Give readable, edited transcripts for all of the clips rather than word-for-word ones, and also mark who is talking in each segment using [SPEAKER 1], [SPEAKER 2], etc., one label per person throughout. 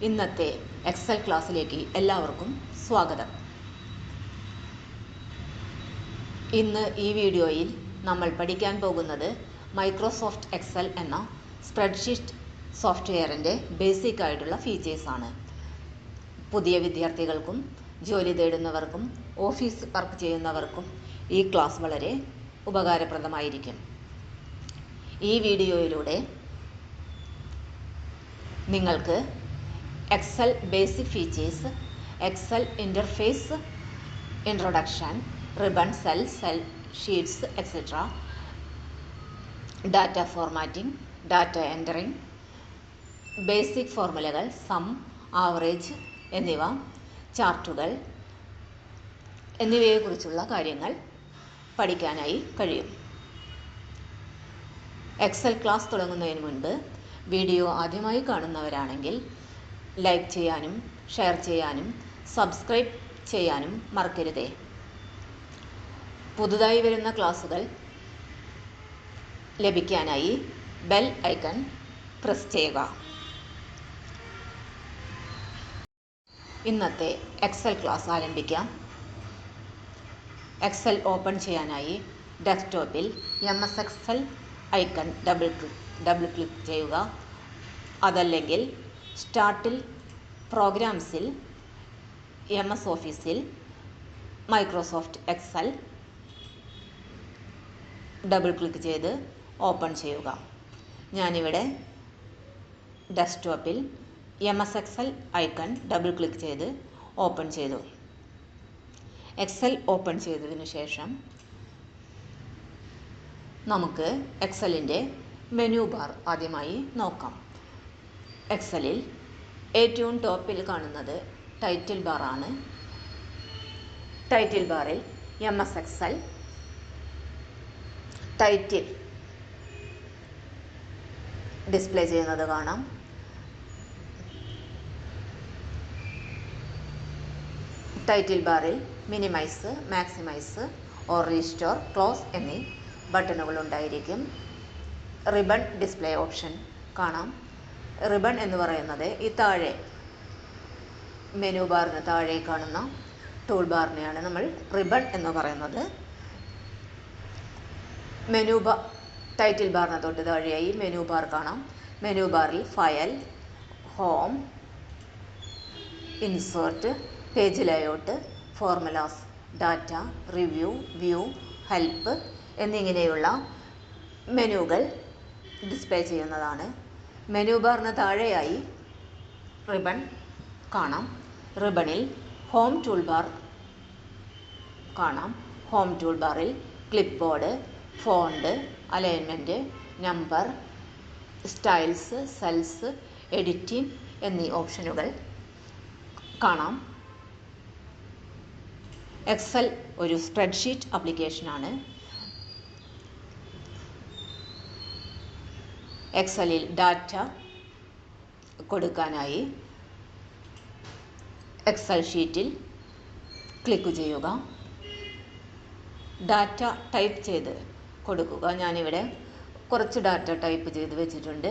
[SPEAKER 1] ഇന്നത്തെ എക്സൽ ക്ലാസ്സിലേക്ക് എല്ലാവർക്കും സ്വാഗതം. ഇന്ന് ഈ വീഡിയോയിൽ നമ്മൾ പഠിക്കാൻ പോകുന്നത് മൈക്രോസോഫ്റ്റ് എക്സൽ എന്ന സ്പ്രെഡ്ഷീറ്റ് സോഫ്റ്റ്വെയറിൻ്റെ ബേസിക് ആയിട്ടുള്ള ഫീച്ചേഴ്സാണ്. പുതിയ വിദ്യാർത്ഥികൾക്കും ജോലി തേടുന്നവർക്കും ഓഫീസ് വർക്ക് ചെയ്യുന്നവർക്കും ഈ ക്ലാസ് വളരെ ഉപകാരപ്രദമായിരിക്കും. ഈ വീഡിയോയിലൂടെ നിങ്ങൾക്ക് Excel basic features, Excel interface introduction, ribbon, cell sheets etcetera, data formatting, data entering, basic ഫോർമുലകൾ, സം, ആവറേജ് എന്നിവ, ചാർട്ടുകൾ എന്നിവയെക്കുറിച്ചുള്ള കാര്യങ്ങൾ പഠിക്കാനായി കഴിയും. എക്സൽ ക്ലാസ് തുടങ്ങുന്നതിന് മുൻപ് വീഡിയോ ആദ്യമായി കാണുന്നവരാണെങ്കിൽ ലൈക്ക് ചെയ്യാനും ഷെയർ ചെയ്യാനും സബ്സ്ക്രൈബ് ചെയ്യാനും മറക്കരുതേ. പുതുതായി വരുന്ന ക്ലാസ്സുകൾ ലഭിക്കാനായി ബെൽ ഐക്കൺ പ്രസ് ചെയ്യുക. ഇന്നത്തെ എക്സൽ ക്ലാസ് ആരംഭിക്കാം. എക്സൽ ഓപ്പൺ ചെയ്യാനായി ഡെസ്ക്ടോപ്പിൽ MS Excel icon double click ചെയ്യുക. അതല്ലെങ്കിൽ സ്റ്റാർട്ടിൽ പ്രോഗ്രാംസിൽ MS ഓഫീസിൽ മൈക്രോസോഫ്റ്റ് എക്സൽ ഡബിൾ ക്ലിക്ക് ചെയ്ത് ഓപ്പൺ ചെയ്യുക. ഞാനിവിടെ ഡെസ്ക്ടോപ്പിൽ MS Excel icon double click ചെയ്ത് ഓപ്പൺ ചെയ്തു. എക്സൽ ഓപ്പൺ ചെയ്തതിനു ശേഷം നമുക്ക് എക്സലിൻ്റെ മെനു ബാർ ആദ്യമായി നോക്കാം. എക്സലിൽ ഏറ്റവും ടോപ്പിൽ കാണുന്നത് ടൈറ്റിൽ ബാറാണ്. ടൈറ്റിൽ ബാറിൽ MS എക്സൽ ടൈറ്റിൽ ഡിസ്പ്ലേ ചെയ്യുന്നത് കാണാം. ടൈറ്റിൽ ബാറിൽ minimise, maximise or restore, close എന്നീ ബട്ടണുകൾ ഉണ്ടായിരിക്കും. റിബൺ ഡിസ്പ്ലേ ഓപ്ഷൻ കാണാം. റിബൺ എന്ന് പറയുന്നത് ഈ താഴെ മെനു ബാറിന് താഴെ കാണുന്ന ടൂൾ ബാറിനെയാണ് നമ്മൾ റിബൺ എന്ന് പറയുന്നത്. ടൈറ്റിൽ ബാറിന് തൊട്ട് താഴെയായി മെനു ബാർ കാണാം. മെനു ബാറിൽ file, home, insert, page layout, formulas, data, review, view, help എന്നിങ്ങനെയുള്ള മെനുകൾ ഡിസ്പ്ലേ ചെയ്യുന്നതാണ്. മെനു ബാറിന് താഴെയായി റിബൺ കാണാം. റിബണിൽ ഹോം ടൂൾ ബാർ കാണാം. ഹോം ടൂൾ ബാറിൽ clip board, font, alignment, number, styles, cells, editing എന്നീ ഓപ്ഷനുകൾ കാണാം. എക്സൽ ഒരു സ്പ്രെഡ്ഷീറ്റ് ആപ്ലിക്കേഷനാണ്. എക്സലിൽ ഡാറ്റ കൊടുക്കാനായി എക്സൽ ഷീറ്റിൽ ക്ലിക്ക് ചെയ്യുക. ഡാറ്റ ടൈപ്പ് ചെയ്ത് കൊടുക്കുക. ഞാനിവിടെ കുറച്ച് ഡാറ്റ ടൈപ്പ് ചെയ്ത് വെച്ചിട്ടുണ്ട്.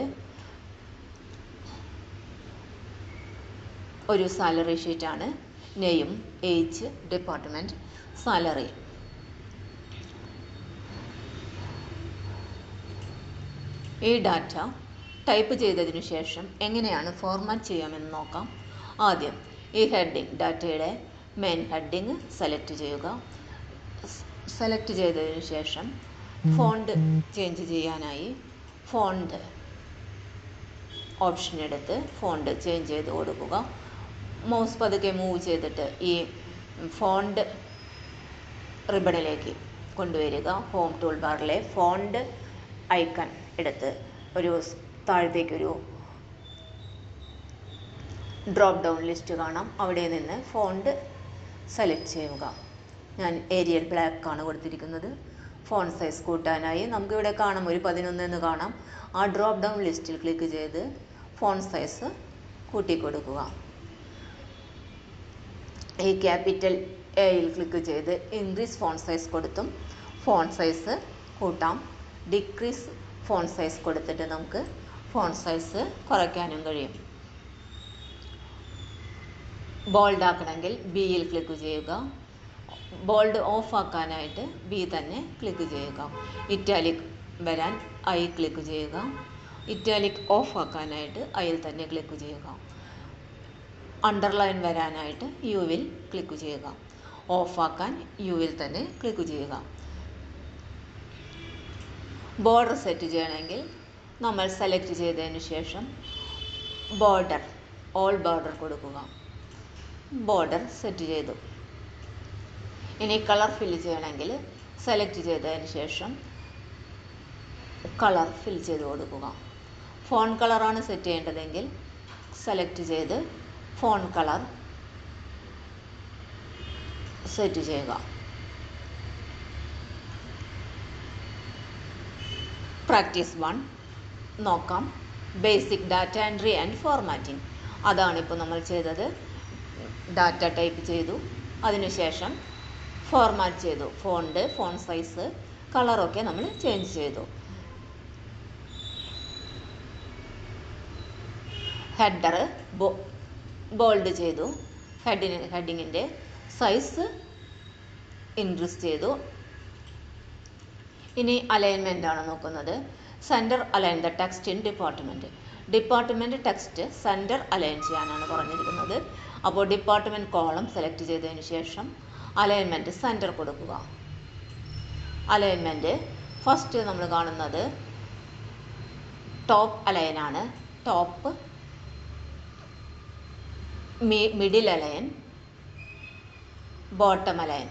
[SPEAKER 1] ഒരു salary ഷീറ്റാണ്. Name, age, department, salary. ഈ ഡാറ്റ ടൈപ്പ് ചെയ്തതിനു ശേഷം എങ്ങനെയാണ് ഫോർമാറ്റ് ചെയ്യാമെന്ന് നോക്കാം. ആദ്യം ഈ ഹെഡിങ്, ഡാറ്റയുടെ മെയിൻ ഹെഡിങ് സെലക്ട് ചെയ്യുക. സെലക്ട് ചെയ്തതിനു ശേഷം ഫോണ്ട് ചേഞ്ച് ചെയ്യാനായി ഫോണ്ട് ഓപ്ഷൻ എടുത്ത് ഫോണ്ട് ചേഞ്ച് ചെയ്ത് കൊടുക്കുക. മൗസ് പതുക്കെ മൂവ് ചെയ്തിട്ട് ഈ ഫോണ്ട് റിബണിലേക്ക് കൊണ്ടുവരിക. ഹോം ടൂൾ ബാറിലെ ഫോണ്ട് ഐക്കൺ എടുത്ത് ഒരു താഴത്തേക്കൊരു ഡ്രോപ്പ് ഡൗൺ ലിസ്റ്റ് കാണാം. അവിടെ നിന്ന് ഫോണ്ട് സെലക്ട് ചെയ്യുക. ഞാൻ ഏരിയൽ ബ്ലാക്ക് ആണ് കൊടുത്തിരിക്കുന്നത്. ഫോണ്ട് സൈസ് കൂട്ടാനായി നമുക്കിവിടെ കാണാം, ഒരു 11 എന്ന് കാണാം. ആ ഡ്രോപ്പ് ഡൗൺ ലിസ്റ്റിൽ ക്ലിക്ക് ചെയ്ത് ഫോണ്ട് സൈസ് കൂട്ടിക്കൊടുക്കുക. ഈ ക്യാപിറ്റൽ എയിൽ ക്ലിക്ക് ചെയ്ത് ഇൻക്രീസ് ഫോണ്ട് സൈസ് കൊടുത്തും ഫോണ്ട് സൈസ് കൂട്ടാം. ഡിക്രീസ് ഫോണ്ട് സൈസ് കൊടുത്തിട്ട് നമുക്ക് ഫോണ്ട് സൈസ് കുറയ്ക്കാനും കഴിയും. ബോൾഡ് ആക്കണമെങ്കിൽ ബിയിൽ ക്ലിക്ക് ചെയ്യുക. ബോൾഡ് ഓഫ് ആക്കാനായിട്ട് ബി തന്നെ ക്ലിക്ക് ചെയ്യുക. ഇറ്റാലിക് വരാൻ ഐ ക്ലിക്ക് ചെയ്യുക. ഇറ്റാലിക് ഓഫ് ആക്കാനായിട്ട് ഐയിൽ തന്നെ ക്ലിക്ക് ചെയ്യുക. അണ്ടർലൈൻ വരാനായിട്ട് യുവിൽ ക്ലിക്ക് ചെയ്യുക. ഓഫ് ആക്കാൻ യുവിൽ തന്നെ ക്ലിക്ക് ചെയ്യുക. ബോർഡർ സെറ്റ് ചെയ്യണമെങ്കിൽ നമ്മൾ സെലക്ട് ചെയ്തതിന് ശേഷം ബോർഡർ ഓൾ ബോർഡർ കൊടുക്കുക. ബോർഡർ സെറ്റ് ചെയ്തു. ഇനി കളർ ഫിൽ ചെയ്യണമെങ്കിൽ സെലക്ട് ചെയ്തതിന് ശേഷം കളർ ഫിൽ ചെയ്ത് കൊടുക്കുക. ഫോൺ കളറാണ് സെറ്റ് ചെയ്യേണ്ടതെങ്കിൽ സെലക്ട് ചെയ്ത് ഫോൺ കളർ സെറ്റ് ചെയ്യുക. പ്രാക്ടീസ് 1 നോക്കാം. Basic data entry and formatting. അതാണ് ഇപ്പോൾ നമ്മൾ ചെയ്തത്. ഡാറ്റ ടൈപ്പ് ചെയ്തു, അതിനുശേഷം ഫോർമാറ്റ് ചെയ്തു. ഫോണ്ട്, ഫോൺ സൈസ്, കളറൊക്കെ നമ്മൾ ചേഞ്ച് ചെയ്തു. ഹെഡർ ബോൾഡ് ചെയ്തു. ഹെഡിങ്ങിൻ്റെ സൈസ് ഇൻക്രീസ് ചെയ്തു. ഇനി അലൈൻമെൻ്റ് ആണ് നോക്കുന്നത്. Centre align the text in department. Department text centre align ചെയ്യാനാണ് പറഞ്ഞിരിക്കുന്നത്. അപ്പോൾ ഡിപ്പാർട്ട്മെൻറ്റ് കോളം സെലക്ട് ചെയ്തതിന് ശേഷം അലൈൻമെൻറ്റ് സെൻറ്റർ കൊടുക്കുക. അലൈൻമെൻറ്റ് ഫസ്റ്റ് നമ്മൾ കാണുന്നത് ടോപ്പ് അലൈനാണ്. Top, middle align, bottom align,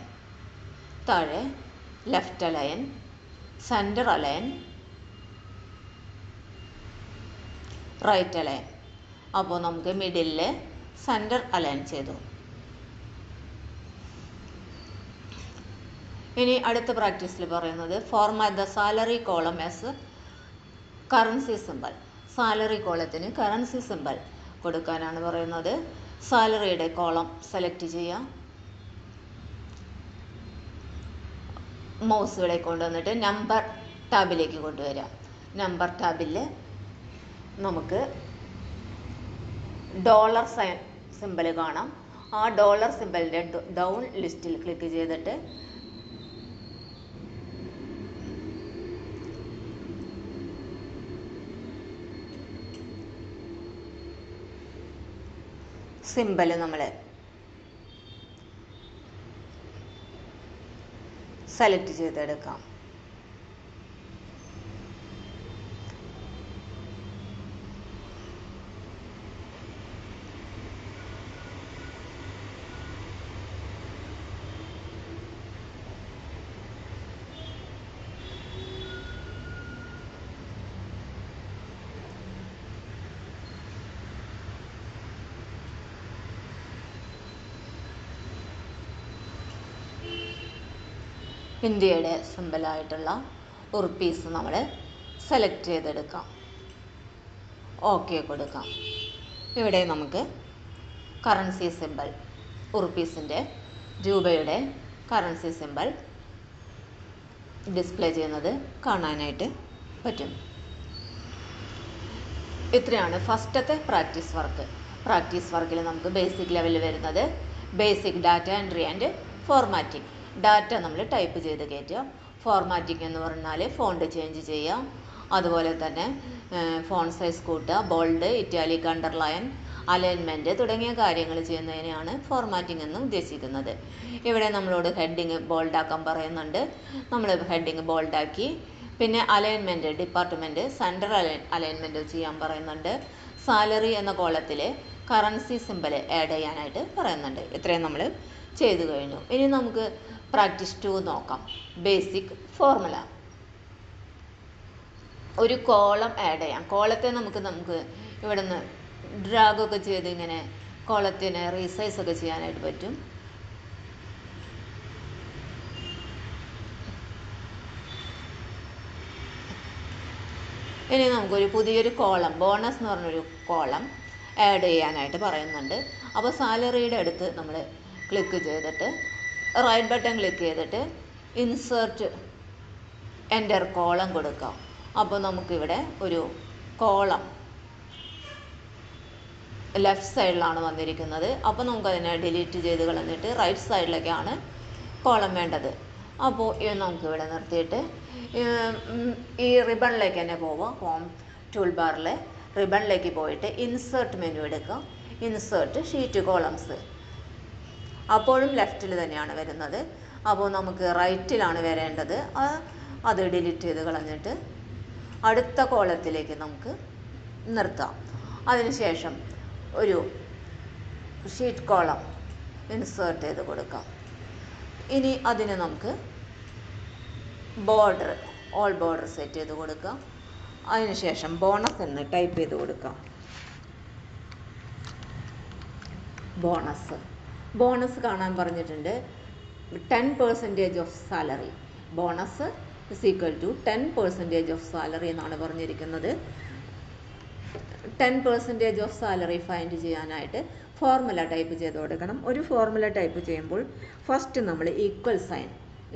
[SPEAKER 1] താഴെ left align, centre align, right align. അപ്പോൾ നമുക്ക് മിഡിലിൽ സെൻറ്റർ അലൈൻ ചെയ്തു. ഇനി അടുത്ത പ്രാക്ടീസിൽ പറയുന്നത് format the salary column as currency symbol. Salary കോളത്തിന് കറൻസി സിമ്പൽ കൊടുക്കാനാണ് പറയുന്നത്. സാലറിയുടെ കോളം സെലക്ട് ചെയ്യാം. മൗസ് ഇവിടെ കൊണ്ടുവന്നിട്ട് നമ്പർ ടാബിലേക്ക് കൊണ്ടുവരാം. നമ്പർ ടാബിൽ നമുക്ക് ഡോളർ സൈൻ സിമ്പൽ കാണാം. ആ ഡോളർ സിമ്പലിൻ്റെ ഡൗൺ ലിസ്റ്റിൽ ക്ലിക്ക് ചെയ്തിട്ട് സിമ്പൽ നമ്മൾ സെലക്ട് ചെയ്തെടുക്കാം. ഇന്ത്യയുടെ സിമ്പലായിട്ടുള്ള ഉറുപ്പീസ് നമ്മൾ സെലക്ട് ചെയ്തെടുക്കാം. ഓക്കെ കൊടുക്കാം. ഇവിടെ നമുക്ക് കറൻസി സിമ്പൽ, ഉറുപ്പീസിൻ്റെ, രൂപയുടെ കറൻസി സിമ്പൽ ഡിസ്പ്ലേ ചെയ്യുന്നത് കാണാനായിട്ട് പറ്റും. ഇത്രയാണ് ഫസ്റ്റത്തെ പ്രാക്ടീസ് വർക്ക്. പ്രാക്ടീസ് വർക്കിൽ നമുക്ക് ബേസിക് ലെവലിൽ വരുന്നത് basic data entry and formatting. Data നമ്മൾ ടൈപ്പ് ചെയ്ത് കയറ്റുക. ഫോർമാറ്റിംഗ് എന്ന് പറഞ്ഞാൽ ഫോണ്ട് ചേഞ്ച് ചെയ്യുക, അതുപോലെ തന്നെ ഫോൺ സൈസ് കൂട്ടുക, ബോൾഡ്, ഇറ്റാലിക്, അണ്ടർലൈൻ, അലൈൻമെൻറ്റ് തുടങ്ങിയ കാര്യങ്ങൾ ചെയ്യുന്നതിനെയാണ് ഫോർമാറ്റിംഗ് എന്ന് ഉദ്ദേശിക്കുന്നത്. ഇവിടെ നമ്മളോട് ഹെഡിങ് ബോൾഡാക്കാൻ പറയുന്നുണ്ട്. നമ്മൾ ഹെഡിങ് ബോൾഡാക്കി. പിന്നെ അലൈൻമെൻറ്റ്, ഡിപ്പാർട്ട്മെൻറ്റ് സെൻട്രൽ അലൈൻമെൻറ്റ് ചെയ്യാൻ പറയുന്നുണ്ട്. സാലറി എന്ന കോളത്തിൽ കറൻസി സിമ്പൽ ആഡ് ചെയ്യാനായിട്ട് പറയുന്നുണ്ട്. ഇത്രയും നമ്മൾ ചെയ്തു കഴിഞ്ഞു. ഇനി നമുക്ക് പ്രാക്ടീസ് 2 നോക്കാം. Basic formula. ഒരു കോളം ആഡ് ചെയ്യാം. കോളത്തെ നമുക്ക് ഇവിടെ നിന്ന് ഡ്രാഗൊക്കെ ചെയ്ത് ഇങ്ങനെ കോളത്തിന് റീസൈസ് ഒക്കെ ചെയ്യാനായിട്ട് പറ്റും. ഇനി നമുക്കൊരു പുതിയൊരു കോളം, ബോണസ് എന്ന് പറഞ്ഞൊരു കോളം ആഡ് ചെയ്യാനായിട്ട് പറയുന്നുണ്ട്. അപ്പോൾ സാലറിയുടെ അടുത്ത് നമ്മൾ ക്ലിക്ക് ചെയ്തിട്ട് റൈറ്റ് ബട്ടൺ ക്ലിക്ക് ചെയ്തിട്ട് ഇൻസേർട്ട് എൻ്റർ കോളം കൊടുക്കാം. അപ്പോൾ നമുക്കിവിടെ ഒരു കോളം ലെഫ്റ്റ് സൈഡിലാണ് വന്നിരിക്കുന്നത്. അപ്പോൾ നമുക്കതിനെ ഡിലീറ്റ് ചെയ്ത് കളഞ്ഞിട്ട് റൈറ്റ് സൈഡിലേക്കാണ് കോളം വേണ്ടത്. അപ്പോൾ ഇത് നമുക്കിവിടെ നിർത്തിയിട്ട് ഈ റിബണിലേക്ക് തന്നെ പോവാം. ഹോം ടൂൾ ബാറിൽ റിബണിലേക്ക് പോയിട്ട് ഇൻസേർട്ട് മെനു എടുക്കുക. Insert sheet columns. അപ്പോഴും ലെഫ്റ്റിൽ തന്നെയാണ് വരുന്നത്. അപ്പോൾ നമുക്ക് റൈറ്റിലാണ് വരേണ്ടത്. അത് ഡിലീറ്റ് ചെയ്ത് കളഞ്ഞിട്ട് അടുത്ത കോളത്തിലേക്ക് നമുക്ക് നിർത്താം. അതിനുശേഷം ഒരു ഷീറ്റ് കോളം ഇൻസേർട്ട് ചെയ്ത് കൊടുക്കാം. ഇനി അതിന് നമുക്ക് ബോർഡർ ഓൾ ബോർഡർ സെറ്റ് ചെയ്ത് കൊടുക്കാം. അതിനുശേഷം ബോണസ് എന്ന് ടൈപ്പ് ചെയ്ത് കൊടുക്കാം. ബോണസ് കാണാൻ പറഞ്ഞിട്ടുണ്ട്. 10% of salary. Bonus is equal to 10% of salary എന്നാണ് പറഞ്ഞിരിക്കുന്നത്. 10% ഓഫ് സാലറി ഫൈൻഡ് ചെയ്യാനായിട്ട് ഫോർമുല ടൈപ്പ് ചെയ്ത് കൊടുക്കണം. ഒരു ഫോർമുല ടൈപ്പ് ചെയ്യുമ്പോൾ ഫസ്റ്റ് നമ്മൾ ഈക്വൽ സൈൻ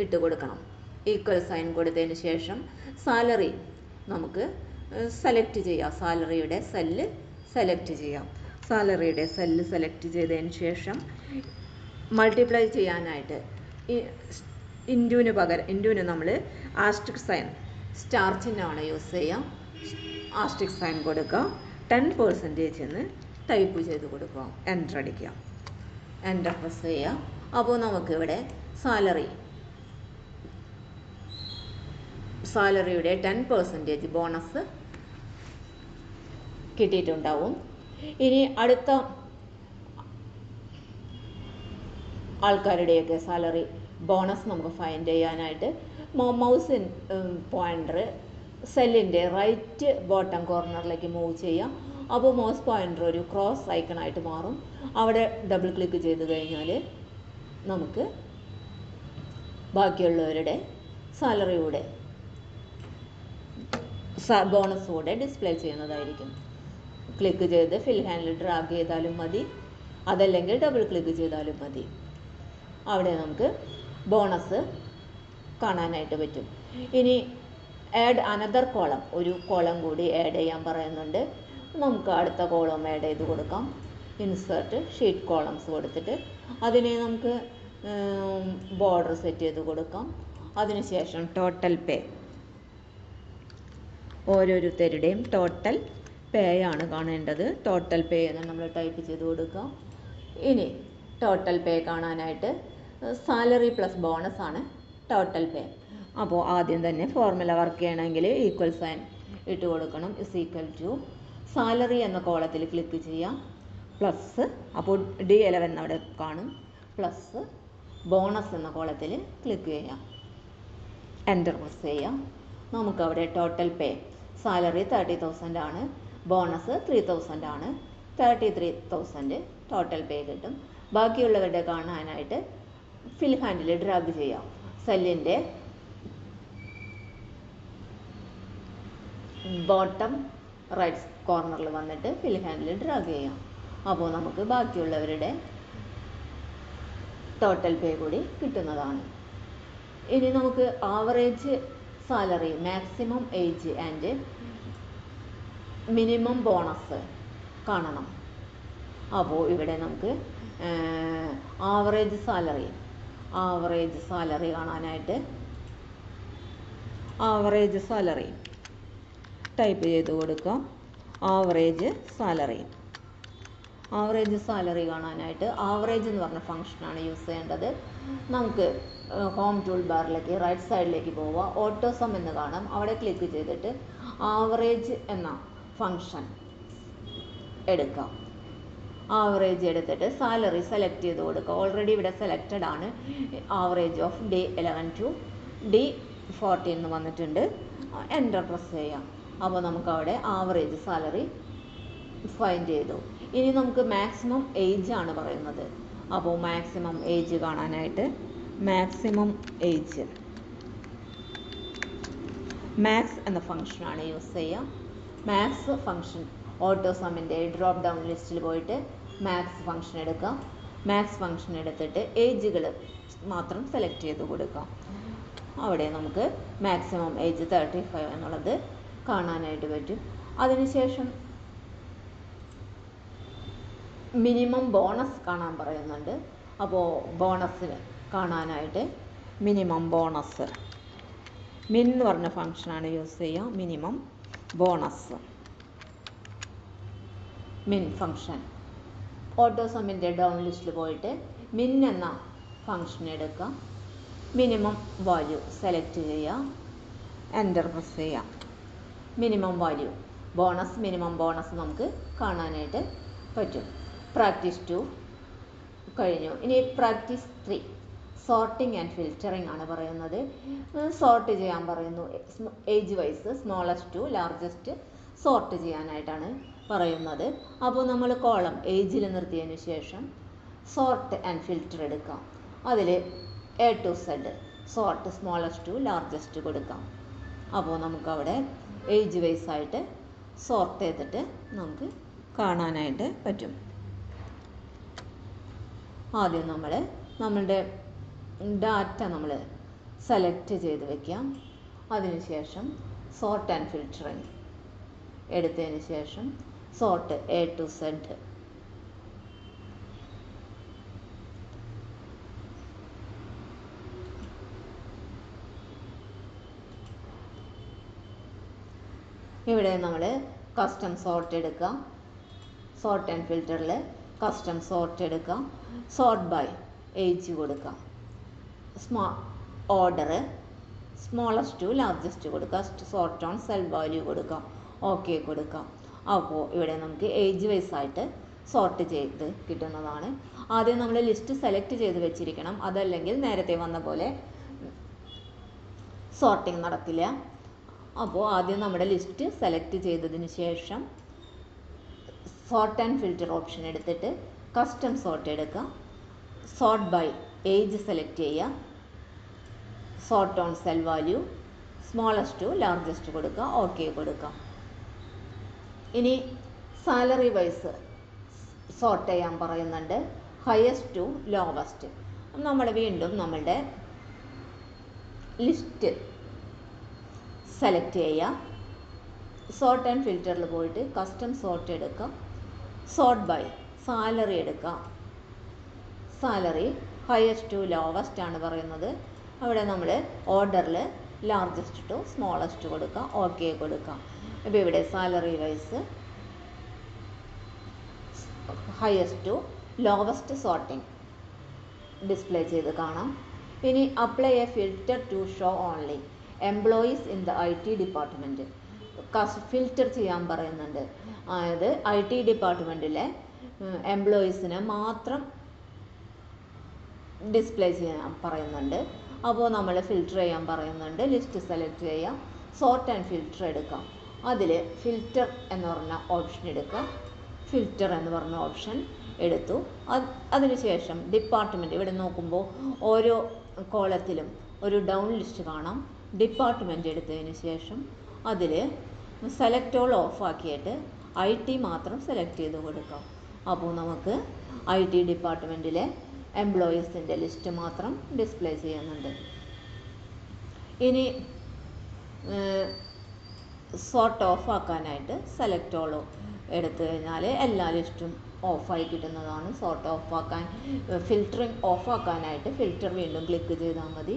[SPEAKER 1] ഇട്ട് കൊടുക്കണം. ഈക്വൽ സൈൻ കൊടുത്തതിന് ശേഷം സാലറി നമുക്ക് സെലക്ട് ചെയ്യാം. സാലറിയുടെ സെല്ല് സെലക്ട് ചെയ്യാം. സാലറിയുടെ സെല്ല് സെലക്ട് ചെയ്തതിന് ശേഷം മൾട്ടിപ്ലൈ ചെയ്യാനായിട്ട് ഇൻറ്റുവിന് നമ്മൾ ആസ്ട്രിക് സൈൻ സ്റ്റാർ ചിഹ്നമാണ് യൂസ് ചെയ്യുക. ആസ്ട്രിക് സൈൻ കൊടുക്കുക. 10% എന്ന് ടൈപ്പ് ചെയ്ത് കൊടുക്കുക. എൻ്റർ അടിക്കുക. എൻ്റർ പ്രസ് ചെയ്യുക. അപ്പോൾ നമുക്കിവിടെ സാലറിയുടെ 10% ബോണസ് കിട്ടിയിട്ടുണ്ടാവും. ഇനി അടുത്ത ആൾക്കാരുടെയൊക്കെ സാലറി ബോണസ് നമുക്ക് ഫൈൻഡ് ചെയ്യാനായിട്ട് മൗസ് പോയിൻ്റർ സെല്ലിൻ്റെ റൈറ്റ് ബോട്ടം കോർണറിലേക്ക് മൂവ് ചെയ്യാം. അപ്പോൾ മൗസ് പോയിൻ്റർ ഒരു ക്രോസ് ഐക്കണായിട്ട് മാറും. അവിടെ ഡബിൾ ക്ലിക്ക് ചെയ്ത് കഴിഞ്ഞാൽ നമുക്ക് ബാക്കിയുള്ളവരുടെ സാലറിയുടെ ബോണസ് കൂടെ ഡിസ്പ്ലേ ചെയ്യുന്നതായിരിക്കും. ക്ലിക്ക് ചെയ്ത് ഫിൽ ഹാൻഡിൽ ഡ്രാഗ് ചെയ്താലും മതി, അതല്ലെങ്കിൽ ഡബിൾ ക്ലിക്ക് ചെയ്താലും മതി. അവിടെ നമുക്ക് ബോണസ് കാണാനായിട്ട് പറ്റും. ഇനി ആഡ് അനദർ കോളം, ഒരു കോളം കൂടി ആഡ് ചെയ്യാൻ പറയുന്നുണ്ട്. നമുക്ക് അടുത്ത കോളം ആഡ് ചെയ്ത് കൊടുക്കാം. ഇൻസേർട്ട് ഷീറ്റ് കോളംസ് കൊടുത്തിട്ട് അതിനെ നമുക്ക് ബോർഡർ സെറ്റ് ചെയ്ത് കൊടുക്കാം. അതിനുശേഷം ടോട്ടൽ പേ, ഓരോരുത്തരുടെയും ടോട്ടൽ പേ ആണ് കാണേണ്ടത്. ടോട്ടൽ പേ എന്ന് നമ്മൾ ടൈപ്പ് ചെയ്ത് കൊടുക്കുക. ഇനി ടോട്ടൽ പേ കാണാനായിട്ട് സാലറി പ്ലസ് ബോണസ് ആണ് ടോട്ടൽ പേ. അപ്പോൾ ആദ്യം തന്നെ ഫോർമുല വർക്ക് ചെയ്യണമെങ്കിൽ ഈക്വൽ സൈൻ ഇട്ട് കൊടുക്കണം. ഇസ് ഈക്വൽ ടു സാലറി എന്ന കോളത്തിൽ ക്ലിക്ക് ചെയ്യാം. പ്ലസ്, അപ്പോൾ D11 അവിടെ കാണും. പ്ലസ് ബോണസ് എന്ന കോളത്തിൽ ക്ലിക്ക് ചെയ്യാം. എൻ്റർ പ്രസ് ചെയ്യാം. നമുക്കവിടെ ടോട്ടൽ പേ സാലറി 30,000 ആണ്, ബോണസ് 3,000 ആണ്. 33,000 ടോട്ടൽ പേ കിട്ടും. ബാക്കിയുള്ളവരുടെ കാണാനായിട്ട് ഫിൽ ഹാൻഡിൽ ഡ്രാഗ് ചെയ്യാം. സെല്ലിൻ്റെ ബോട്ടം റൈറ്റ് കോർണറിൽ വന്നിട്ട് ഫിൽ ഹാൻഡിൽ ഡ്രാഗ് ചെയ്യാം. അപ്പോൾ നമുക്ക് ബാക്കിയുള്ളവരുടെ ടോട്ടൽ പേ കൂടി കിട്ടുന്നതാണ്. ഇനി നമുക്ക് average salary, maximum age and minimum bonus കാണണം. അപ്പോൾ ഇവിടെ നമുക്ക് ആവറേജ് സാലറി കാണാനായിട്ട് ആവറേജ് സാലറി ടൈപ്പ് ചെയ്ത് കൊടുക്കാം. ആവറേജ് സാലറി കാണാനായിട്ട് ആവറേജ് എന്ന് പറഞ്ഞ ഫംഗ്ഷനാണ് യൂസ് ചെയ്യേണ്ടത്. നമുക്ക് ഹോം ടൂൾ ബാറിലേക്ക് റൈറ്റ് സൈഡിലേക്ക് പോവുക. ഓട്ടോ സം എന്ന് കാണാം. അവിടെ ക്ലിക്ക് ചെയ്തിട്ട് ആവറേജ് എന്ന ഫംഗ്ഷൻ എടുക്കാം. ആവറേജ് എടുത്തിട്ട് സാലറി സെലക്ട് ചെയ്ത് കൊടുക്കുക. ഓൾറെഡി ഇവിടെ സെലക്റ്റഡ് ആണ്. Average of D11 to D14 എന്ന് വന്നിട്ടുണ്ട്. എൻ്റർ പ്രസ് ചെയ്യാം. അപ്പോൾ നമുക്കവിടെ ആവറേജ് സാലറി ഫൈൻഡ് ചെയ്തു. ഇനി നമുക്ക് മാക്സിമം ഏജ് ആണ് പറയുന്നത്. അപ്പോൾ മാക്സിമം ഏജ് കാണാനായിട്ട് മാക്സ് എന്ന ഫംഗ്ഷനാണ് യൂസ് ചെയ്യുക. മാക്സ് ഫംഗ്ഷൻ ഓട്ടോ സമ്മിൻ്റെ ഡ്രോപ്പ് ഡൗൺ ലിസ്റ്റിൽ പോയിട്ട് മാക്സ് ഫംഗ്ഷൻ എടുക്കുക. മാക്സ് ഫംഗ്ഷൻ എടുത്തിട്ട് ഏജുകൾ മാത്രം സെലക്ട് ചെയ്ത് കൊടുക്കാം. അവിടെ നമുക്ക് മാക്സിമം ഏജ് 35 എന്നുള്ളത് കാണാനായിട്ട് പറ്റും. അതിനുശേഷം മിനിമം ബോണസ് കാണാൻ പറയുന്നുണ്ട്. അപ്പോൾ ബോണസ് കാണാനായിട്ട് മിനിമം ബോണസ് മിൻ എന്ന് പറഞ്ഞ ഫംഗ്ഷനാണ് യൂസ് ചെയ്യുക. മിനിമം ബോണസ് മിൻ ഫംഗ്ഷൻ. ഓട്ടോസമ്മിൻ്റെ ഡൗൺ ലിസ്റ്റിൽ പോയിട്ട് മിൻ എന്ന ഫംഗ്ഷൻ എടുക്കുക. മിനിമം വാല്യൂ സെലക്ട് ചെയ്യുക, എൻ്റർ പ്രസ് ചെയ്യുക. Minimum value bonus minimum bonus നമുക്ക് കാണാനായിട്ട് പറ്റും. പ്രാക്ടീസ് 2 കഴിഞ്ഞു. ഇനി പ്രാക്ടീസ് 3 സോർട്ടിങ് ആൻഡ് ഫിൽറ്ററിങ് ആണ് പറയുന്നത്. സോർട്ട് ചെയ്യാൻ പറയുന്നു. Age wise smallest to largest sort ചെയ്യാനായിട്ടാണ് പറയുന്നത്. അപ്പോൾ നമ്മൾ കോളം ഏജിൽ നിർത്തിയതിന് ശേഷം സോർട്ട് ആൻഡ് ഫിൽറ്റർ എടുക്കാം. അതിൽ A to Z sort smallest to largest കൊടുക്കാം. അപ്പോൾ നമുക്കവിടെ ഏജ് വൈസ് ആയിട്ട് സോർട്ട് ചെയ്തിട്ട് നമുക്ക് കാണാനായിട്ട് പറ്റും. ആദ്യം നമ്മളുടെ ഡാറ്റ നമ്മൾ സെലക്ട് ചെയ്ത് വയ്ക്കാം. അതിനുശേഷം സോർട്ട് ആൻഡ് ഫിൽറ്ററിങ് എടുത്തതിന് ശേഷം സോർട്ട് A to Z ഇവിടെ നമ്മൾ കസ്റ്റം സോർട്ട് എടുക്കുക. സോർട്ട് ആൻഡ് ഫിൽറ്ററിൽ കസ്റ്റം സോർട്ട് എടുക്കുക. സോർട്ട് ബൈ ഏജ് കൊടുക്കുക. ഓർഡർ സ്മോളസ്റ്റ് ടു ലാർജസ്റ്റ് കൊടുക്കുക. സോർട്ട് ഓൺ സെൽ വാല്യൂ കൊടുക്കുക. ഓക്കെ കൊടുക്കാം. അപ്പോൾ ഇവിടെ നമുക്ക് ഏജ് വൈസ് ആയിട്ട് സോർട്ട് ചെയ്ത് കിട്ടുന്നതാണ്. ആദ്യം നമ്മൾ ലിസ്റ്റ് സെലക്ട് ചെയ്ത് വെച്ചിരിക്കണം. അതല്ലെങ്കിൽ നേരത്തെ വന്ന പോലെ സോർട്ടിങ് നടക്കില്ല. അപ്പോൾ ആദ്യം നമ്മുടെ ലിസ്റ്റ് സെലക്ട് ചെയ്തതിന് ശേഷം സോർട്ട് ആൻഡ് ഫിൽറ്റർ ഓപ്ഷൻ എടുത്തിട്ട് കസ്റ്റം സോർട്ട് എടുക്കുക. സോർട്ട് ബൈ ഏജ് സെലക്ട് ചെയ്യുക. Sort on cell value smallest to largest കൊടുക്കുക. ഓക്കെ കൊടുക്കുക. ഇനി സാലറി വൈസ് സോർട്ട് ചെയ്യാൻ പറയുന്നുണ്ട്. Highest to lowest. നമ്മൾ വീണ്ടും നമ്മളുടെ ലിസ്റ്റ് സെലക്ട് ചെയ്യുക. സോർട്ട് ആൻഡ് ഫിൽറ്ററിൽ പോയിട്ട് കസ്റ്റം സോർട്ട് എടുക്കുക. സോർട്ട് ബൈ സാലറി എടുക്കുക. സാലറി ഹയസ്റ്റ് ടു ലോവസ്റ്റ് ആണ് പറയുന്നത്. അവിടെ നമ്മൾ ഓർഡറിൽ ലാർജസ്റ്റ് ടു സ്മോളസ്റ്റ് കൊടുക്കുക. ഓക്കെ കൊടുക്കുക. ഇപ്പോൾ ഇവിടെ salary wise highest to lowest sorting display ചെയ്ത് കാണാം. ഇനി apply a filter to show only employees in the IT department. Filter ചെയ്യാൻ പറയുന്നുണ്ട്. അതായത് IT ഡിപ്പാർട്ട്മെൻറ്റിലെ എംപ്ലോയീസിനെ മാത്രം ഡിസ്പ്ലേ ചെയ്യാൻ പറയുന്നുണ്ട്. അപ്പോൾ നമ്മൾ ഫിൽറ്റർ ചെയ്യാൻ പറയുന്നുണ്ട്. ലിസ്റ്റ് സെലക്ട് ചെയ്യാം. സോർട്ട് ആൻഡ് ഫിൽറ്റർ എടുക്കാം. അതിൽ ഫിൽറ്റർ എന്ന് പറഞ്ഞ ഓപ്ഷൻ എടുക്കുക. ഫിൽറ്റർ എന്ന് പറഞ്ഞ ഓപ്ഷൻ എടുത്തു. അതിനുശേഷം ഡിപ്പാർട്ട്മെൻറ്റ് ഇവിടെ നോക്കുമ്പോൾ ഓരോ കോളത്തിലും ഒരു ഡൗൺ ലിസ്റ്റ് കാണാം. ഡിപ്പാർട്ട്മെൻറ്റ് എടുത്തതിന് ശേഷം അതിൽ സെലക്ട് ഓൾ ഓഫാക്കിയിട്ട് IT മാത്രം സെലക്ട് ചെയ്ത് കൊടുക്കാം. അപ്പോൾ നമുക്ക് IT ഡിപ്പാർട്ട്മെൻറ്റിലെ എംപ്ലോയീസിൻ്റെ ലിസ്റ്റ് മാത്രം ഡിസ്പ്ലേ ചെയ്യുന്നുണ്ട്. ഇനി സോർട്ട് ഓഫ് ആക്കാനായിട്ട് സെലക്ട് ഓൾ എടുത്തു കഴിഞ്ഞാൽ എല്ലാ ലിസ്റ്റും ഓഫായി കിട്ടുന്നതാണ്. സോർട്ട് ഓഫ് ആക്കാൻ ഫിൽറ്ററിങ് ഓഫ് ആക്കാനായിട്ട് ഫിൽറ്റർ വീണ്ടും ക്ലിക്ക് ചെയ്താൽ മതി.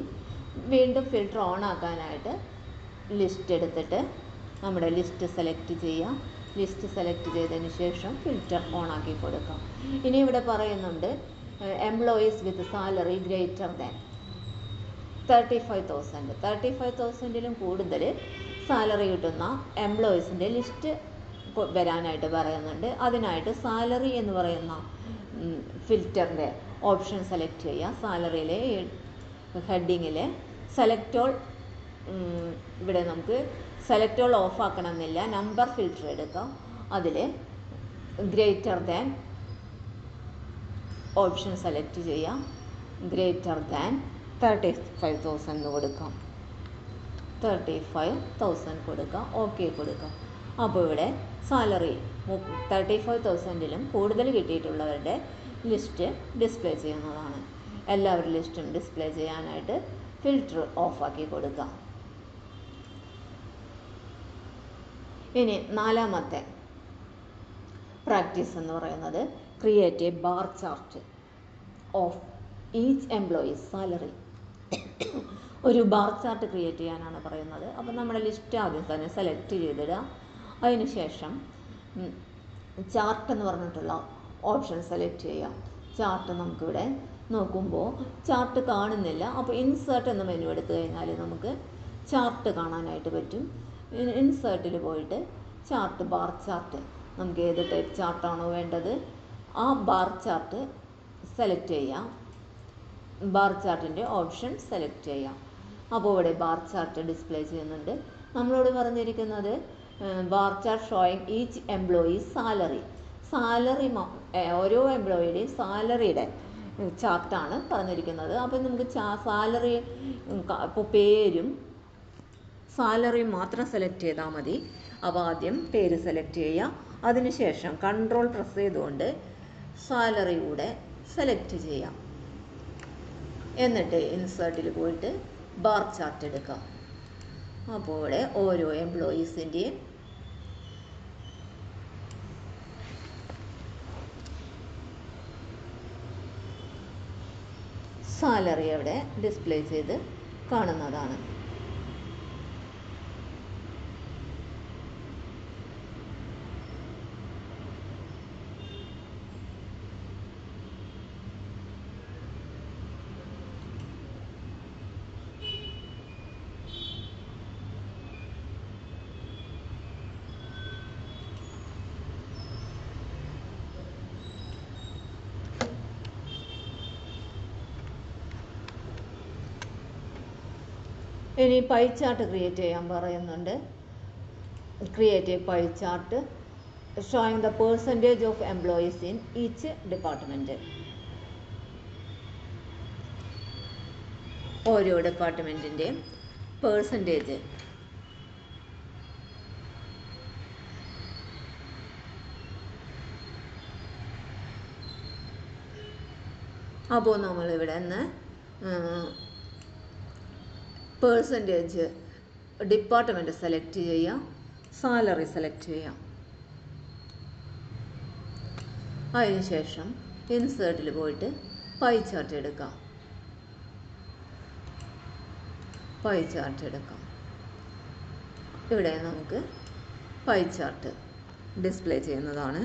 [SPEAKER 1] വീണ്ടും ഫിൽറ്റർ ഓൺ ആക്കാനായിട്ട് ലിസ്റ്റ് എടുത്തിട്ട് നമ്മുടെ ലിസ്റ്റ് സെലക്ട് ചെയ്യാം. ലിസ്റ്റ് സെലക്ട് ചെയ്തതിന് ശേഷം ഫിൽറ്റർ ഓൺ ആക്കി കൊടുക്കാം. ഇനി ഇവിടെ പറയുന്നുണ്ട് എംപ്ലോയീസ് വിത്ത് സാലറി ഗ്രേറ്റർ ദാൻ 35,000. 35,000-ലും കൂടുതൽ സാലറി കിട്ടുന്ന എംപ്ലോയീസിൻ്റെ ലിസ്റ്റ് വരാനായിട്ട് പറയുന്നുണ്ട്. അതിനായിട്ട് സാലറി എന്ന് പറയുന്ന ഫിൽറ്ററിൻ്റെ ഓപ്ഷൻ സെലക്ട് ചെയ്യുക. സാലറിയിലെ ഹെഡിങ്ങിൽ സെലക്ട് ഓൾ ഇവിടെ നമുക്ക് സെലക്ട് ഓൾ ഓഫ് ആക്കണമെന്നില്ല. നമ്പർ ഫിൽറ്റർ എടുക്കാം. അതിൽ ഗ്രേറ്റർ ദാൻ ഓപ്ഷൻ സെലക്ട് ചെയ്യാം. ഗ്രേറ്റർ ദാൻ 35,000 എന്ന് കൊടുക്കാം. 35,000 കൊടുക്കാം. ഓക്കെ കൊടുക്കാം. അപ്പോൾ ഇവിടെ സാലറി 35,000-ലും കൂടുതൽ കിട്ടിയിട്ടുള്ളവരുടെ ലിസ്റ്റ് ഡിസ്പ്ലേ ചെയ്യുന്നതാണ്. എല്ലാവരുടെ ലിസ്റ്റും ഡിസ്പ്ലേ ചെയ്യാനായിട്ട് ഫിൽറ്റർ ഓഫാക്കി കൊടുക്കാം. ഇനി നാലാമത്തെ പ്രാക്ടീസ് എന്ന് പറയുന്നത് create a bar chart of each employee's salary. ഒരു ബാർ ചാർട്ട് ക്രിയേറ്റ് ചെയ്യാനാണ് പറയുന്നത്. അപ്പോൾ നമ്മുടെ ലിസ്റ്റ് ആദ്യം തന്നെ സെലക്ട് ചെയ്തിടുക. അതിനുശേഷം ചാർട്ട് എന്ന് പറഞ്ഞിട്ടുള്ള ഓപ്ഷൻ സെലക്ട് ചെയ്യാം. ചാർട്ട് നമുക്കിവിടെ നോക്കുമ്പോൾ ചാർട്ട് കാണുന്നില്ല. അപ്പോൾ ഇൻസേർട്ട് എന്ന മെനു എടുത്തു കഴിഞ്ഞാൽ നമുക്ക് ചാർട്ട് കാണാനായിട്ട് പറ്റും. ഇൻസേർട്ടിൽ പോയിട്ട് ചാർട്ട്, ബാർ ചാർട്ട്, നമുക്ക് ഏത് ടൈപ്പ് ചാർട്ടാണോ വേണ്ടത് ആ ബാർ ചാർട്ട് സെലക്ട് ചെയ്യാം. ബാർ ചാർട്ടിൻ്റെ ഓപ്ഷൻ സെലക്ട് ചെയ്യാം. അപ്പോൾ ഇവിടെ ബാർ ചാർട്ട് ഡിസ്പ്ലേ ചെയ്യുന്നുണ്ട്. നമ്മളോട് പറഞ്ഞിരിക്കുന്നത് bar chart showing each employee salary. Salary ഓരോ എംപ്ലോയിയുടെയും സാലറിയുടെ ചാർട്ടാണ് പറഞ്ഞിരിക്കുന്നത്. അപ്പോൾ നമുക്ക് സാലറി ഇപ്പോൾ പേരും സാലറിയും മാത്രം സെലക്ട് ചെയ്താൽ മതി. അപ്പോൾ ആദ്യം പേര് സെലക്ട് ചെയ്യുക. അതിനുശേഷം കൺട്രോൾ പ്രസ് ചെയ്തുകൊണ്ട് സാലറി കൂടെ സെലക്ട് ചെയ്യാം. എന്നിട്ട് ഇൻസേർട്ടിൽ പോയിട്ട് ബാർ ചാർട്ട് എടുക്കാം. അപ്പോൾ ഇവിടെ ഓരോ എംപ്ലോയീസിൻ്റെയും സാലറി അവിടെ ഡിസ്പ്ലേ ചെയ്ത് കാണുന്നതാണ്. ഇനി പൈ ചാർട്ട് ക്രിയേറ്റ് ചെയ്യാൻ പറയുന്നുണ്ട്. Create A pie chart showing the percentage of employees in each department. ഓരോ ഡിപ്പാർട്ട്മെൻറ്റിൻ്റെയും പേഴ്സൻറ്റേജ് അപ്പോൾ നമ്മളിവിടെ നിന്ന് പേഴ്സൻറ്റേജ് ഡിപ്പാർട്ട്മെൻറ്റ് സെലക്ട് ചെയ്യാം, സാലറി സെലക്ട് ചെയ്യാം. അതിനുശേഷം ഇൻസേർട്ടിൽ പോയിട്ട് പൈ ചാർട്ട് എടുക്കാം. പൈ ചാർട്ട് എടുക്കാം. ഇവിടെ നമുക്ക് പൈ ചാർട്ട് ഡിസ്പ്ലേ ചെയ്യുന്നതാണ്.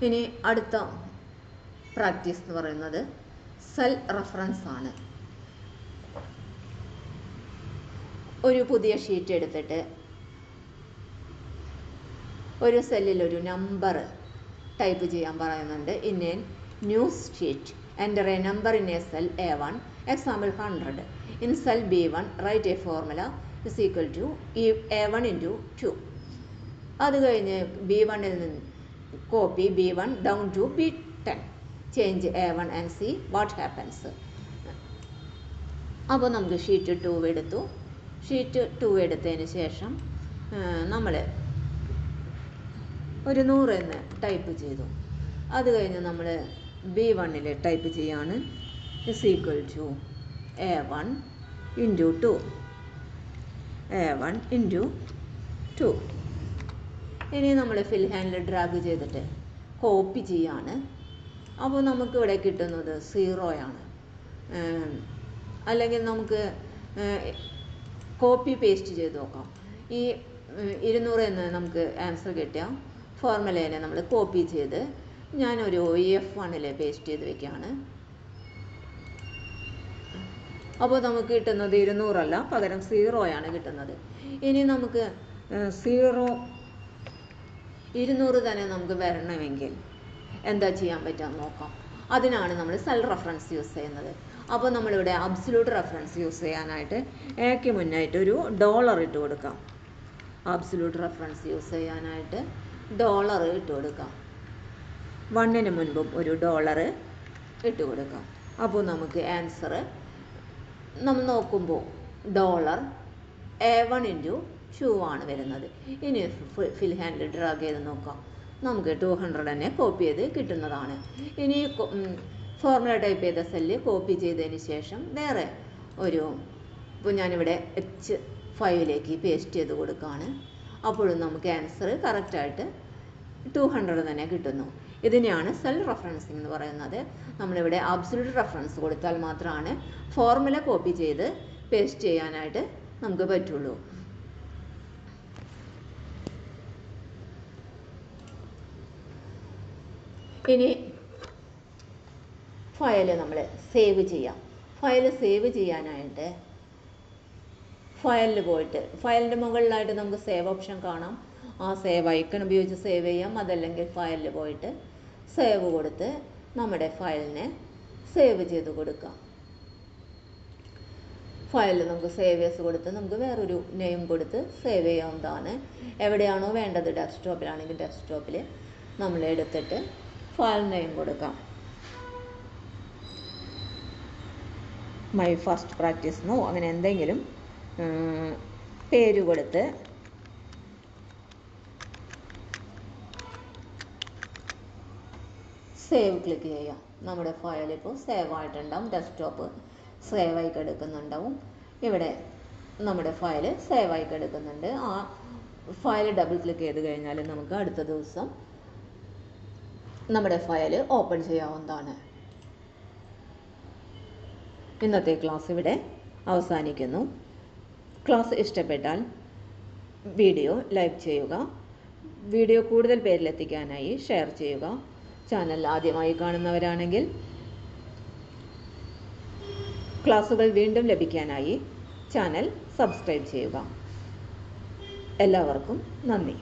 [SPEAKER 1] ഇനി അടുത്ത പ്രാക്ടീസ് എന്ന് പറയുന്നത് സെൽ റെഫറൻസ് ആണ്. ഒരു പുതിയ ഷീറ്റ് എടുത്തിട്ട് ഒരു സെല്ലിൽ ഒരു നമ്പർ ടൈപ്പ് ചെയ്യാൻ പറയുന്നുണ്ട്. In a new sheet enter a number in a cell A1, example 100. In cell B1 write a formula is equal to A1 × 2. അത് കഴിഞ്ഞ് B1-ൽ നിന്ന് copy B1 down to B10. Change A1 and see what happens. അപ്പോൾ നമുക്ക് sheet 2 എടുത്തു. Sheet 2 എടുത്തതിന് ശേഷം നമ്മൾ ഒരു 100 എന്ന് ടൈപ്പ് ചെയ്തു. അത് കഴിഞ്ഞ് നമ്മൾ B1-ൽ ടൈപ്പ് ചെയ്യാണ് is equal to A1 × 2. A1 × 2. ഇനി നമ്മൾ ഫിൽ ഹാൻഡിൽ ഡ്രാഗ് ചെയ്തിട്ട് കോപ്പി ചെയ്യാണ്. അപ്പോൾ നമുക്കിവിടെ കിട്ടുന്നത് 0 ആണ്. അല്ലെങ്കിൽ നമുക്ക് കോപ്പി പേസ്റ്റ് ചെയ്ത് നോക്കാം. ഈ 200 എന്ന് നമുക്ക് ആൻസർ കിട്ടിയ ഫോർമുലേനെ നമ്മൾ കോപ്പി ചെയ്ത് ഞാനൊരു F1-ൽ പേസ്റ്റ് ചെയ്ത് വെക്കുകയാണ്. അപ്പോൾ നമുക്ക് കിട്ടുന്നത് 200 അല്ല, പകരം 0 ആണ് കിട്ടുന്നത്. ഇനി നമുക്ക് 200 തന്നെ നമുക്ക് വരണമെങ്കിൽ എന്താ ചെയ്യാൻ പറ്റുക നോക്കാം. അതിനാണ് നമ്മൾ സെൽ റെഫറൻസ് യൂസ് ചെയ്യുന്നത്. അപ്പോൾ നമ്മളിവിടെ അബ്സല്യൂട്ട് റെഫറൻസ് യൂസ് ചെയ്യാനായിട്ട് എക്ക് മുന്നായിട്ട് ഒരു ഡോളർ ഇട്ട് കൊടുക്കാം. അബ്സല്യൂട്ട് റെഫറൻസ് യൂസ് ചെയ്യാനായിട്ട് ഡോളർ ഇട്ട് കൊടുക്കാം. 1-ന് മുൻപും ഒരു ഡോളർ ഇട്ട് കൊടുക്കാം. അപ്പോൾ നമുക്ക് ആൻസർ നമ്മൾ നോക്കുമ്പോൾ ഡോളർ A1 × 2 ആണ് വരുന്നത്. ഇനി ഫിൽ ഹാൻഡിൽ ഡ്രാഗ് ചെയ്ത് നോക്കാം. നമുക്ക് 200 തന്നെ കോപ്പി ചെയ്ത് കിട്ടുന്നതാണ്. ഇനി ഫോർമുല ടൈപ്പ് ചെയ്ത സെല്ല് കോപ്പി ചെയ്തതിന് ശേഷം വേറെ ഒരു ഇപ്പോൾ ഞാനിവിടെ H5-ലേക്ക് പേസ്റ്റ് ചെയ്ത് കൊടുക്കുകയാണ്. അപ്പോഴും നമുക്ക് ആൻസർ കറക്റ്റായിട്ട് 200 തന്നെ കിട്ടുന്നു. ഇതിനെയാണ് സെൽ റെഫറൻസിങ് എന്ന് പറയുന്നത്. നമ്മളിവിടെ അബ്സല്യൂട്ട് റെഫറൻസ് കൊടുത്താൽ മാത്രമാണ് ഫോർമുല കോപ്പി ചെയ്ത് പേസ്റ്റ് ചെയ്യാനായിട്ട് നമുക്ക് പറ്റുള്ളൂ. ഇനി ഫയൽ നമ്മൾ സേവ് ചെയ്യാം. ഫയൽ സേവ് ചെയ്യാനായിട്ട് ഫയലിൽ പോയിട്ട് ഫയലിൻ്റെ മുകളിലായിട്ട് നമുക്ക് സേവ് ഓപ്ഷൻ കാണാം. ആ സേവ് ഐക്കൺ ഉപയോഗിച്ച് സേവ് ചെയ്യാം. അതല്ലെങ്കിൽ ഫയലിൽ പോയിട്ട് സേവ് കൊടുത്ത് നമ്മുടെ ഫയലിനെ സേവ് ചെയ്ത് കൊടുക്കാം. ഫയലിൽ നമുക്ക് സേവ് ചെയ്ത് കൊടുത്ത് നമുക്ക് വേറൊരു നെയിം കൊടുത്ത് സേവ് ചെയ്യാവുന്നതാണ്. എവിടെയാണോ വേണ്ടത്, ഡെസ്ക്ടോപ്പിലാണെങ്കിൽ ഡെസ്ക്ടോപ്പിൽ നമ്മൾ എടുത്തിട്ട് ഫയൽ നെയിം കൊടുക്കാം. മൈ ഫസ്റ്റ് പ്രാക്ടീസ് എന്നോ അങ്ങനെ എന്തെങ്കിലും പേര് കൊടുത്ത് സേവ് ക്ലിക്ക് ചെയ്യാം. നമ്മുടെ ഫയൽ ഇപ്പോൾ സേവ് ആയിട്ടുണ്ടാവും. ഡെസ്ക്ടോപ്പ് സേവ് ആയി കിടക്കുന്നുണ്ടാവും. ഇവിടെ നമ്മുടെ ഫയൽ സേവ് ആയി കിടക്കുന്നുണ്ട്. ആ ഫയൽ ഡബിൾ ക്ലിക്ക് ചെയ്ത് കഴിഞ്ഞാൽ നമുക്ക് അടുത്ത ദിവസം നമ്മുടെ ഫയൽ ഓപ്പൺ ചെയ്യാവുന്നതാണ്. ഇന്നത്തെ ക്ലാസ് ഇവിടെ അവസാനിക്കുന്നു. ക്ലാസ് ഇഷ്ടപ്പെട്ടാൽ വീഡിയോ ലൈക്ക് ചെയ്യുക. വീഡിയോ കൂടുതൽ പേരിലെത്തിക്കാനായി ഷെയർ ചെയ്യുക. ചാനൽ ആദ്യമായി കാണുന്നവരാണെങ്കിൽ ക്ലാസ്സുകൾ വീണ്ടും ലഭിക്കാനായി ചാനൽ സബ്സ്ക്രൈബ് ചെയ്യുക. എല്ലാവർക്കും നന്ദി.